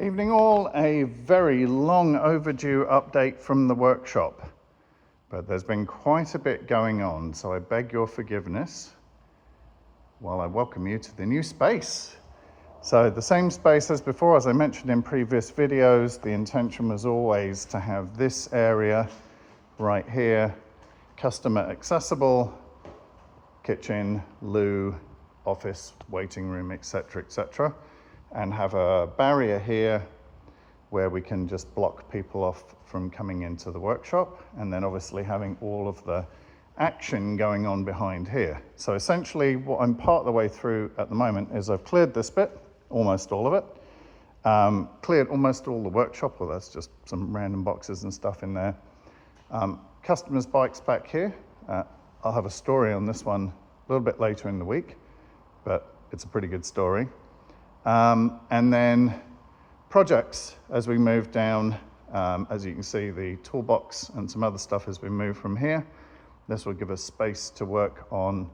Evening all, a very long overdue update from the workshop, but there's been quite a bit going on, so I beg your forgiveness while I welcome you to the new space. So the same space as before, as I mentioned in previous videos, the intention was always to have this area right here, customer accessible, kitchen, loo, office, waiting room, etc., etc., and have a barrier here where we can just block people off from coming into the workshop, and then obviously having all of the action going on behind here. So essentially what I'm part of the way through at the moment is I've cleared this bit, almost all of it, cleared almost all the workshop, well that's just some random boxes and stuff in there. Customers' bikes back here. I'll have a story on this one a little bit later in the week, but it's a pretty good story. And then projects as we move down, as you can see, the toolbox and some other stuff as we move from here. This will give us space to work on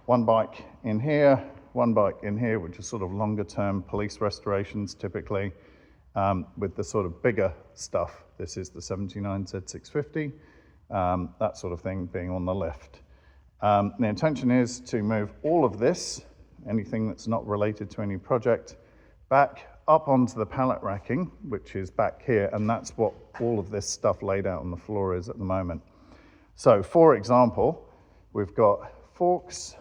one bike in here, one bike in here, which is sort of longer term police restorations typically, with the sort of bigger stuff. This is the 79 Z650, that sort of thing being on the left. The intention is to move all of this, anything that's not related to any project, back up onto the pallet racking, which is back here, and that's what all of this stuff laid out on the floor is at the moment. So for example, we've got forks,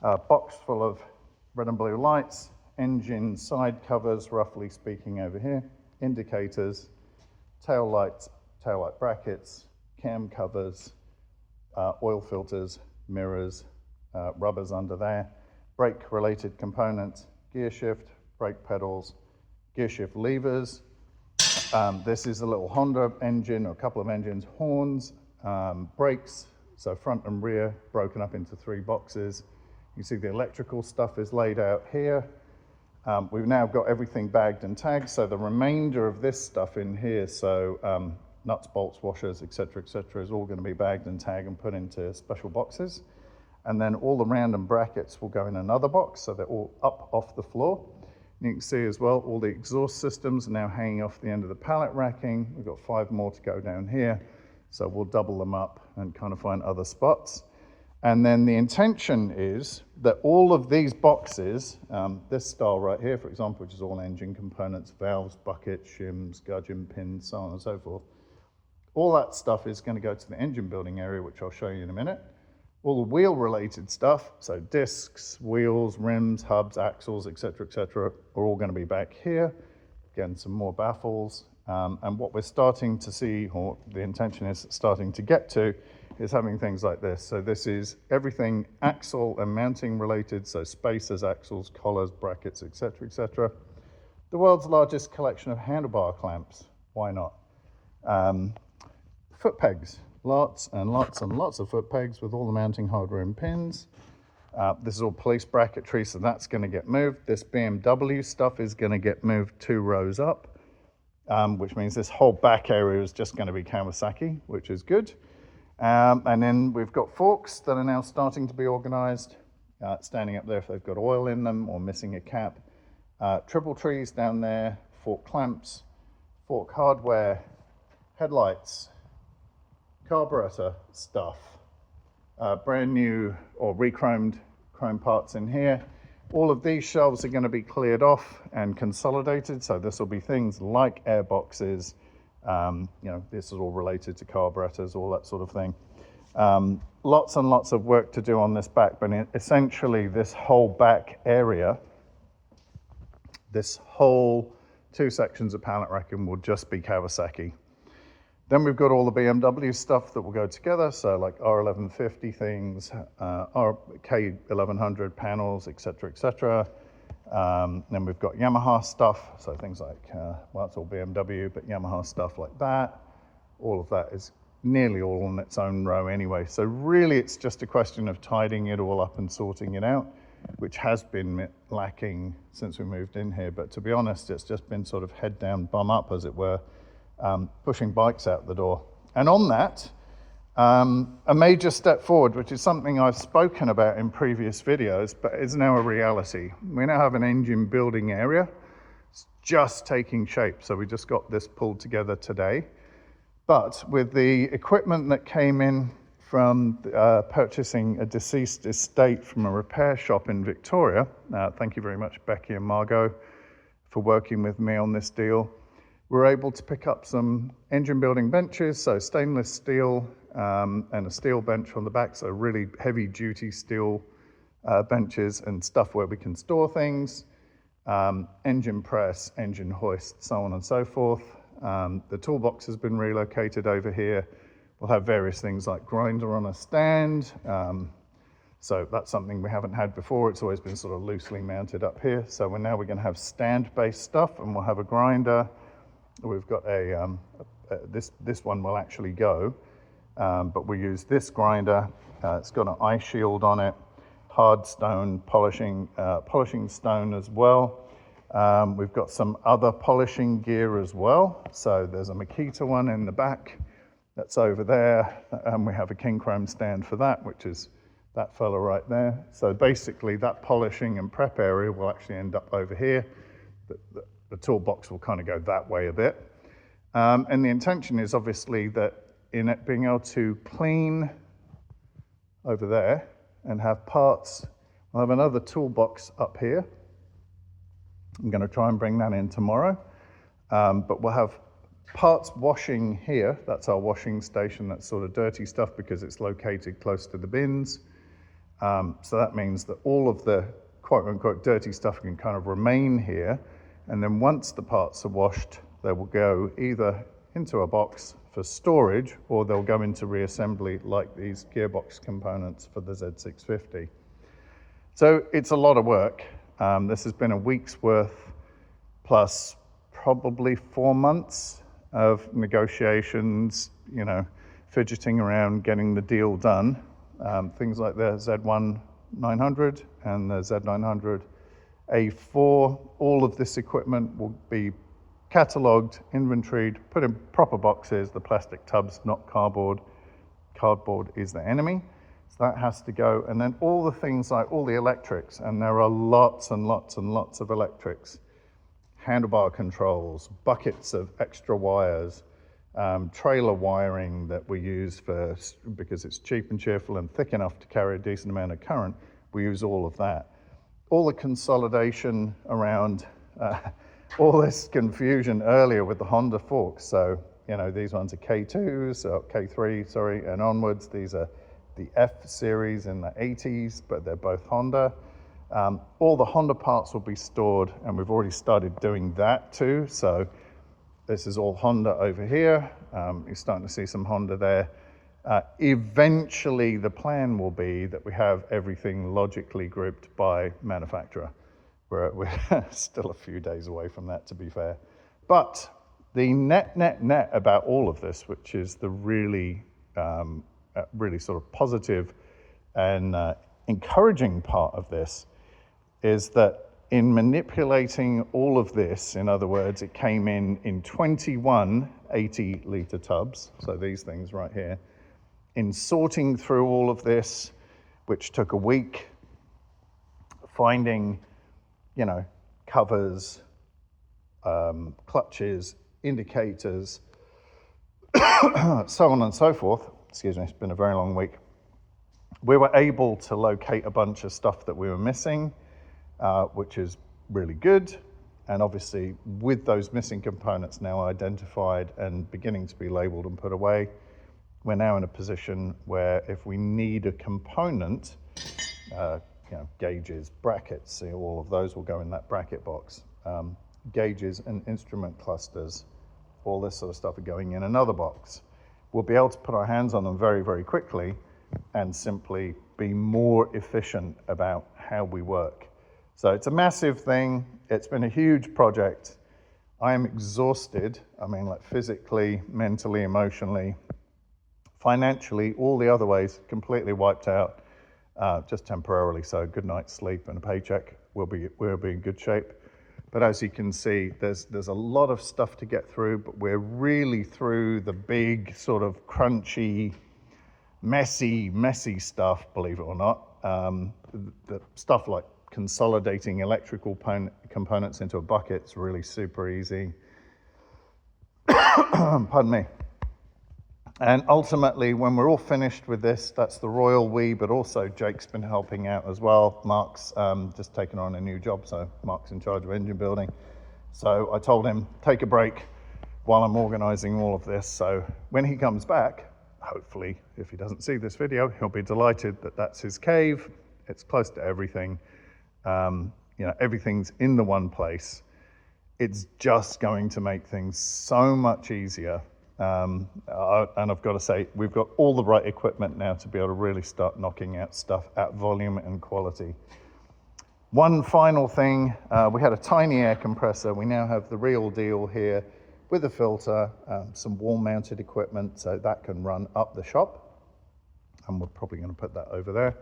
a box full of red and blue lights, engine side covers, roughly speaking over here, indicators, tail lights, tail light brackets, cam covers, oil filters, mirrors, rubbers under there, brake related components, gear shift, brake pedals, gear shift levers. This is a little Honda engine or a couple of engines, horns, brakes, so front and rear broken up into 3 boxes. You see the electrical stuff is laid out here. We've now got everything bagged and tagged, so the remainder of this stuff in here, so nuts, bolts, washers, etc., is all going to be bagged and tagged and put into special boxes. And then all the random brackets will go in another box, so they're all up off the floor. You can see as well, all the exhaust systems are now hanging off the end of the pallet racking. We've got 5 more to go down here, so we'll double them up and kind of find other spots. And then the intention is that all of these boxes, this style right here, for example, which is all engine components, valves, buckets, shims, gudgeon pins, so on and so forth, all that stuff is going to go to the engine building area, which I'll show you in a minute. All the wheel related stuff, so discs, wheels, rims, hubs, axles, etc., are all going to be back here. Again, some more baffles. And what we're starting to see, or the intention is starting to get to, is having things like this. So this is everything axle and mounting related, so spacers, axles, collars, brackets, etc. The world's largest collection of handlebar clamps. Why not? Foot pegs. Lots and lots and lots of foot pegs with all the mounting hardware and pins. This is all police bracketry, so that's going to get moved. This BMW stuff is going to get moved 2 rows up, which means this whole back area is just going to be Kawasaki, which is good. And then we've got forks that are now starting to be organized, standing up there if they've got oil in them or missing a cap. Triple trees down there, fork clamps, fork hardware, headlights, carburetor stuff, brand new or re-chromed chrome parts in here. All of these shelves are going to be cleared off and consolidated, so this will be things like air boxes, this is all related to carburetors, all that sort of thing. Lots and lots of work to do on this back, but essentially this whole back area, this whole 2 sections of pallet racking will just be Kawasaki. Then we've got all the BMW stuff that will go together, so like R1150 things, K1100 panels, etc. Then we've got Yamaha stuff, so things like, well, it's all BMW, but Yamaha stuff like that. All of that is nearly all on its own row anyway. So really it's just a question of tidying it all up and sorting it out, which has been lacking since we moved in here. But to be honest, it's just been sort of head down, bum up, as it were, pushing bikes out the door. And on that, a major step forward, which is something I've spoken about in previous videos, but is now a reality. We now have an engine building area. It's just taking shape. So we just got this pulled together today. But with the equipment that came in from purchasing a deceased estate from a repair shop in Victoria, thank you very much, Becky and Margot, for working with me on this deal. We're able to pick up some engine building benches, so stainless steel and a steel bench on the back, so really heavy duty steel benches and stuff where we can store things, engine press, engine hoist, so on and so forth. The toolbox has been relocated over here. We'll have various things like grinder on a stand. So that's something we haven't had before. It's always been sort of loosely mounted up here. So we're going to have stand-based stuff, and we'll have a grinder. We've got this one will actually go, but we use this grinder. It's got an eye shield on it, hard stone polishing stone as well. We've got some other polishing gear as well. So there's a Makita one in the back that's over there, and we have a king chrome stand for that, which is that fella right there. So basically that polishing and prep area will actually end up over here. The toolbox will kind of go that way a bit. And the intention is obviously that in it being able to clean over there and have parts, we'll have another toolbox up here. I'm going to try and bring that in tomorrow, but we'll have parts washing here. That's our washing station. That's sort of dirty stuff because it's located close to the bins. So that means that all of the quote unquote dirty stuff can kind of remain here. And then once the parts are washed, they will go either into a box for storage or they'll go into reassembly like these gearbox components for the Z650. So it's a lot of work. This has been a week's worth plus probably 4 months of negotiations, fidgeting around, getting the deal done. Things like the Z1 900 and the Z900 A4, all of this equipment will be catalogued, inventoried, put in proper boxes, the plastic tubs, not cardboard. Cardboard is the enemy. So that has to go. And then all the things like all the electrics, and there are lots and lots and lots of electrics, handlebar controls, buckets of extra wires, trailer wiring that we use because it's cheap and cheerful and thick enough to carry a decent amount of current. We use all of that. All the consolidation around all this confusion earlier with the Honda forks. So, these ones are K2s, or K3, sorry, and onwards. These are the F series in the 80s, but they're both Honda. All the Honda parts will be stored, and we've already started doing that too. So this is all Honda over here. You're starting to see some Honda there. Eventually, the plan will be that we have everything logically grouped by manufacturer. We're still a few days away from that, to be fair. But the net about all of this, which is the really sort of positive and encouraging part of this, is that in manipulating all of this, in other words, it came in 21 80-litre tubs, so these things right here. In sorting through all of this, which took a week, finding, covers, clutches, indicators, so on and so forth. Excuse me, it's been a very long week. We were able to locate a bunch of stuff that we were missing, which is really good. And obviously, with those missing components now identified and beginning to be labeled and put away, we're now in a position where if we need a component, gauges, brackets, all of those will go in that bracket box. Gauges and instrument clusters, all this sort of stuff are going in another box. We'll be able to put our hands on them very, very quickly and simply be more efficient about how we work. So it's a massive thing. It's been a huge project. I am exhausted. Like physically, mentally, emotionally, financially, all the other ways, completely wiped out, just temporarily. So good night's sleep and a paycheck, we'll be in good shape. But as you can see, there's a lot of stuff to get through, but we're really through the big sort of crunchy, messy stuff, believe it or not. The stuff like consolidating electrical components into a bucket is really super easy. Pardon me. And ultimately, when we're all finished with this, that's the royal we, but also Jake's been helping out as well. Mark's just taken on a new job, so Mark's in charge of engine building. So I told him, take a break while I'm organizing all of this. So when he comes back, hopefully, if he doesn't see this video, he'll be delighted that that's his cave. It's close to everything. Everything's in the one place. It's just going to make things so much easier. And I've got to say, we've got all the right equipment now to be able to really start knocking out stuff at volume and quality. One final thing, we had a tiny air compressor. We now have the real deal here with a filter, some wall-mounted equipment, so that can run up the shop. And we're probably going to put that over there.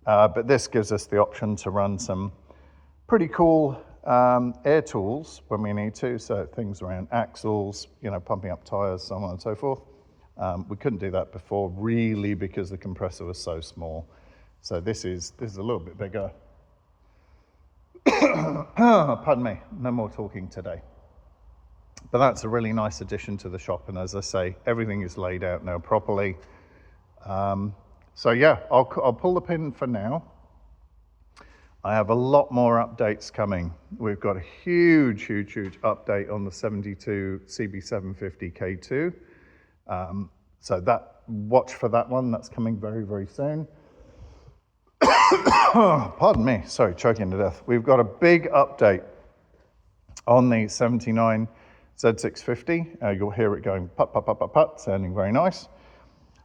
But this gives us the option to run some pretty cool air tools when we need to, so things around axles, pumping up tires, so on and so forth. We couldn't do that before, really, because the compressor was so small. So this is a little bit bigger. Pardon me, no more talking today. But that's a really nice addition to the shop, and as I say, everything is laid out now properly. So yeah, I'll pull the pin for now. I have a lot more updates coming. We've got a huge update on the 72 CB750K2. So watch for that one. That's coming very, very soon. Pardon me, sorry, choking to death. We've got a big update on the 79 Z650. You'll hear it going put, put, put, put, put, sounding very nice.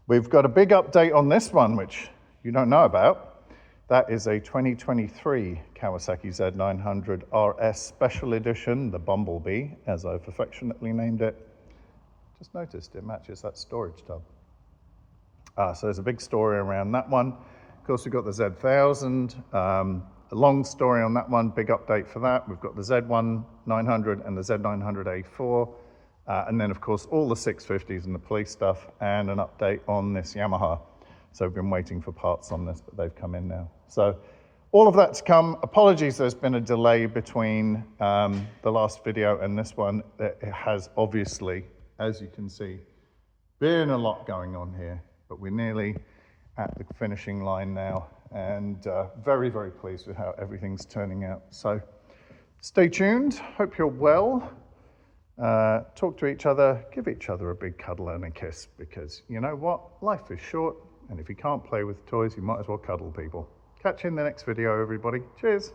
We've got a big update on this one, which you don't know about. That is a 2023 Kawasaki Z900 RS Special Edition, the Bumblebee, as I've affectionately named it. Just noticed it matches that storage tub. So there's a big story around that one. Of course, we've got the Z1000, a long story on that one, big update for that. We've got the Z900 and the Z900A4, and then of course all the 650s and the police stuff, and an update on this Yamaha. So we've been waiting for parts on this, but they've come in now. So all of that's come. Apologies, there's been a delay between the last video and this one. It has obviously, as you can see, been a lot going on here, but we're nearly at the finishing line now, and very, very pleased with how everything's turning out. So stay tuned, hope you're well. Talk to each other, give each other a big cuddle and a kiss, because you know what? Life is short. And if you can't play with toys, you might as well cuddle people. Catch you in the next video, everybody. Cheers.